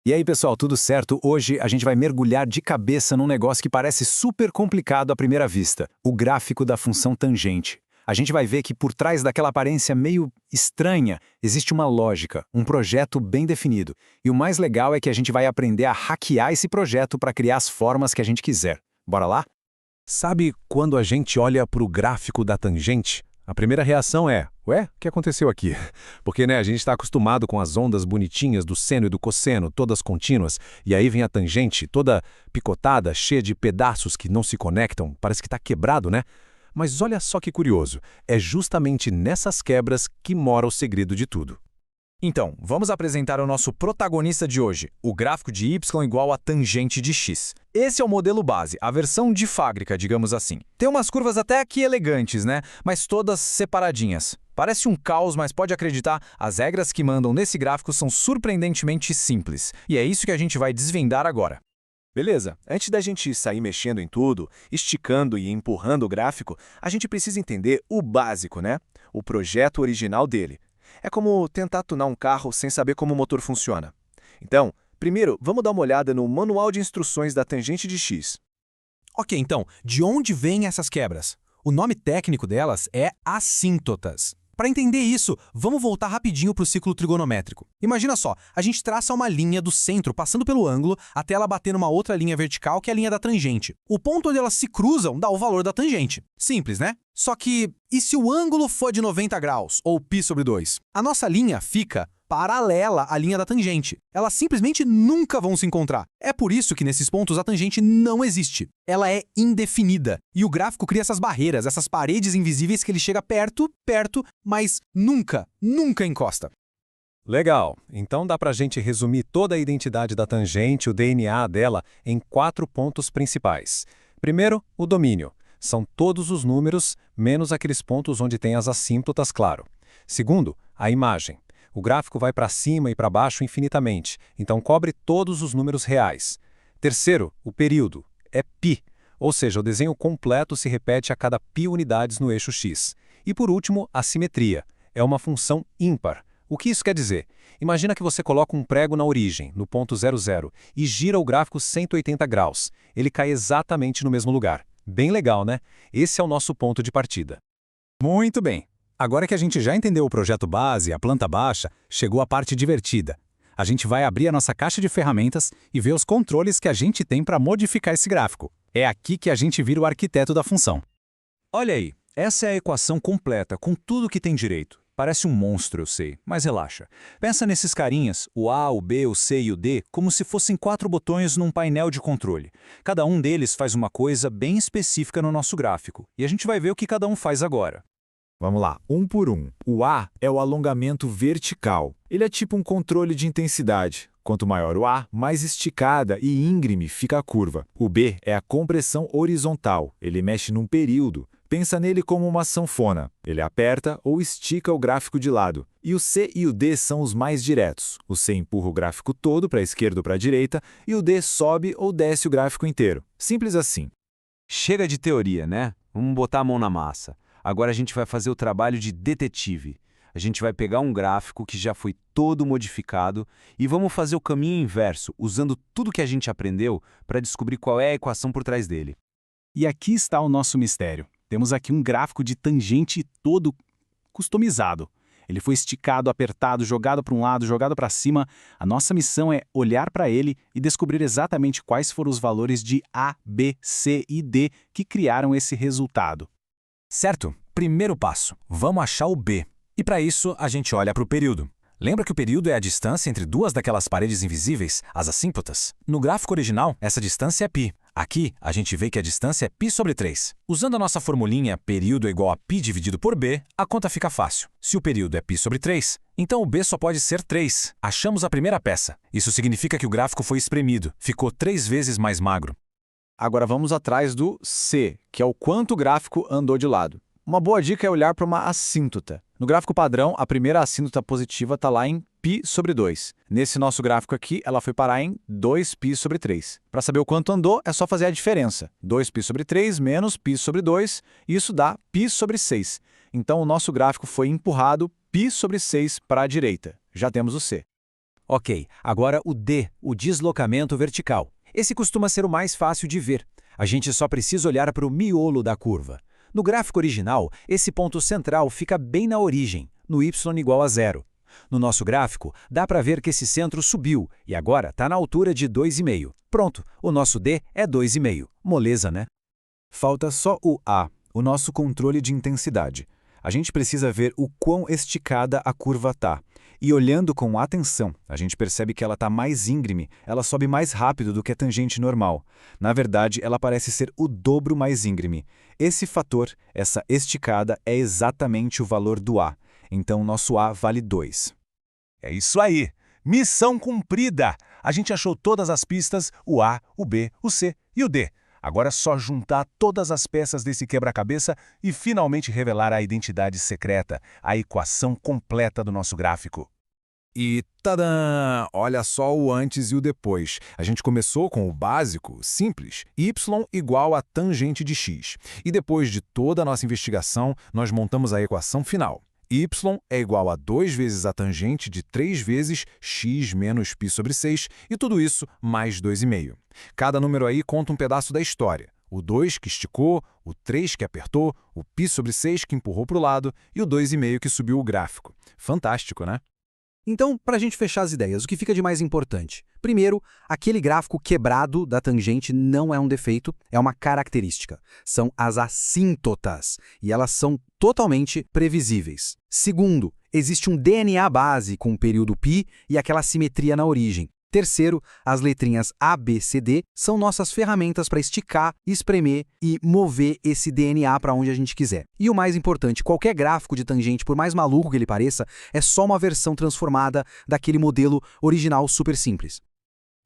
E aí, pessoal, tudo certo? Hoje a gente vai mergulhar de cabeça num negócio que parece super complicado à primeira vista, o gráfico da função tangente. A gente vai ver que por trás daquela aparência meio estranha existe uma lógica, um projeto bem definido. E o mais legal é que a gente vai aprender a hackear esse projeto para criar as formas que a gente quiser. Bora lá? Sabe quando a gente olha para o gráfico da tangente? A primeira reação é, ué, o que aconteceu aqui? Porque a gente está acostumado com as ondas bonitinhas do seno e do cosseno, todas contínuas, e aí vem a tangente, toda picotada, cheia de pedaços que não se conectam, parece que está quebrado, né? Mas olha só que curioso, é justamente nessas quebras que mora o segredo de tudo. Então, vamos apresentar o nosso protagonista de hoje, o gráfico de y igual a tangente de x. Esse é o modelo base, a versão de fábrica, digamos assim. Tem umas curvas até aqui elegantes, né? Mas todas separadinhas. Parece um caos, mas pode acreditar, as regras que mandam nesse gráfico são surpreendentemente simples. E é isso que a gente vai desvendar agora. Beleza, antes da gente sair mexendo em tudo, esticando e empurrando o gráfico, a gente precisa entender o básico, né? O projeto original dele. É como tentar tunar um carro sem saber como o motor funciona. Então, primeiro, vamos dar uma olhada no manual de instruções da tangente de x. Ok, então, de onde vêm essas quebras? O nome técnico delas é assíntotas. Para entender isso, vamos voltar rapidinho para o ciclo trigonométrico. Imagina só, a gente traça uma linha do centro passando pelo ângulo até ela bater numa outra linha vertical que é a linha da tangente. O ponto onde elas se cruzam dá o valor da tangente. Simples, né? Só que, e se o ângulo for de 90 graus, ou π sobre 2? A nossa linha fica paralela à linha da tangente. Elas simplesmente nunca vão se encontrar. É por isso que nesses pontos a tangente não existe. Ela é indefinida. E o gráfico cria essas barreiras, essas paredes invisíveis que ele chega perto, mas nunca encosta. Legal, então dá pra gente resumir toda a identidade da tangente, o DNA dela, em 4 pontos principais. Primeiro, o domínio. São todos os números, menos aqueles pontos onde tem as assíntotas, claro. Segundo, a imagem. O gráfico vai para cima e para baixo infinitamente, então cobre todos os números reais. Terceiro, o período. É π, ou seja, o desenho completo se repete a cada π unidades no eixo x. E por último, a simetria. É uma função ímpar. O que isso quer dizer? Imagina que você coloca um prego na origem, no ponto 00, e gira o gráfico 180 graus. Ele cai exatamente no mesmo lugar. Bem legal, né? Esse é o nosso ponto de partida. Muito bem. Agora que a gente já entendeu o projeto base, a planta baixa, chegou a parte divertida. A gente vai abrir a nossa caixa de ferramentas e ver os controles que a gente tem para modificar esse gráfico. É aqui que a gente vira o arquiteto da função. Olha aí, essa é a equação completa, com tudo que tem direito. Parece um monstro, eu sei, mas relaxa. Pensa nesses carinhas, o A, o B, o C e o D, como se fossem 4 botões num painel de controle. Cada um deles faz uma coisa bem específica no nosso gráfico, e a gente vai ver o que cada um faz agora. Vamos lá, um por um. O A é o alongamento vertical. Ele é tipo um controle de intensidade. Quanto maior o A, mais esticada e íngreme fica a curva. O B é a compressão horizontal. Ele mexe num período. Pensa nele como uma sanfona. Ele aperta ou estica o gráfico de lado. E o C e o D são os mais diretos. O C empurra o gráfico todo para a esquerda ou para a direita e o D sobe ou desce o gráfico inteiro. Simples assim. Chega de teoria, né? Vamos botar a mão na massa. Agora a gente vai fazer o trabalho de detetive. A gente vai pegar um gráfico que já foi todo modificado e vamos fazer o caminho inverso, usando tudo que a gente aprendeu para descobrir qual é a equação por trás dele. E aqui está o nosso mistério. Temos aqui um gráfico de tangente todo customizado. Ele foi esticado, apertado, jogado para um lado, jogado para cima. A nossa missão é olhar para ele e descobrir exatamente quais foram os valores de A, B, C e D que criaram esse resultado. Certo, primeiro passo, vamos achar o B. E para isso, a gente olha para o período. Lembra que o período é a distância entre duas daquelas paredes invisíveis, as assíntotas? No gráfico original, essa distância é π. Aqui, a gente vê que a distância é π sobre 3. Usando a nossa formulinha período é igual a π dividido por b, a conta fica fácil. Se o período é π sobre 3, então o b só pode ser 3. Achamos a primeira peça. Isso significa que o gráfico foi espremido, ficou 3 vezes mais magro. Agora vamos atrás do C, que é o quanto o gráfico andou de lado. Uma boa dica é olhar para uma assíntota. No gráfico padrão, a primeira assíntota positiva está lá em π sobre 2. Nesse nosso gráfico aqui, ela foi parar em 2π sobre 3. Para saber o quanto andou, é só fazer a diferença. 2π sobre 3 menos π sobre 2, isso dá π sobre 6. Então, o nosso gráfico foi empurrado π sobre 6 para a direita. Já temos o C. Ok, agora o D, o deslocamento vertical. Esse costuma ser o mais fácil de ver. A gente só precisa olhar para o miolo da curva. No gráfico original, esse ponto central fica bem na origem, no y igual a 0. No nosso gráfico, dá para ver que esse centro subiu e agora está na altura de 2,5. Pronto, o nosso D é 2,5. Moleza, né? Falta só o A, o nosso controle de intensidade. A gente precisa ver o quão esticada a curva está. E olhando com atenção, a gente percebe que ela está mais íngreme, ela sobe mais rápido do que a tangente normal. Na verdade, ela parece ser o dobro mais íngreme. Esse fator, essa esticada, é exatamente o valor do A. Então, nosso A vale 2. É isso aí! Missão cumprida! A gente achou todas as pistas, o A, o B, o C e o D. Agora é só juntar todas as peças desse quebra-cabeça e finalmente revelar a identidade secreta, a equação completa do nosso gráfico. E tadã! Olha só o antes e o depois. A gente começou com o básico, simples, y igual a tangente de x. E depois de toda a nossa investigação, nós montamos a equação final. Y é igual a 2 vezes a tangente de 3 vezes x menos π sobre 6, e tudo isso mais 2,5. Cada número aí conta um pedaço da história. O 2 que esticou, o 3 que apertou, o π sobre 6 que empurrou para o lado e o 2,5 que subiu o gráfico. Fantástico, né? Então, para a gente fechar as ideias, o que fica de mais importante? Primeiro, aquele gráfico quebrado da tangente não é um defeito, é uma característica. São as assíntotas, e elas são totalmente previsíveis. Segundo, existe um DNA base com o período π e aquela simetria na origem. Terceiro, as letrinhas A, B, C, D são nossas ferramentas para esticar, espremer e mover esse DNA para onde a gente quiser. E o mais importante, qualquer gráfico de tangente, por mais maluco que ele pareça, é só uma versão transformada daquele modelo original super simples.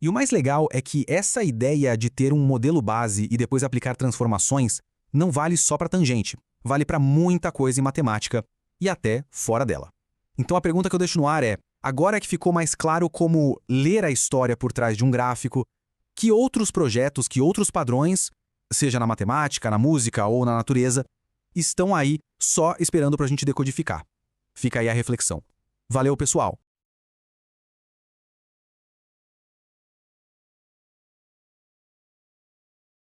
E o mais legal é que essa ideia de ter um modelo base e depois aplicar transformações não vale só para tangente, vale para muita coisa em matemática e até fora dela. Então a pergunta que eu deixo no ar é: agora que ficou mais claro como ler a história por trás de um gráfico, que outros projetos, que outros padrões, seja na matemática, na música ou na natureza, estão aí só esperando para a gente decodificar? Fica aí a reflexão. Valeu, pessoal!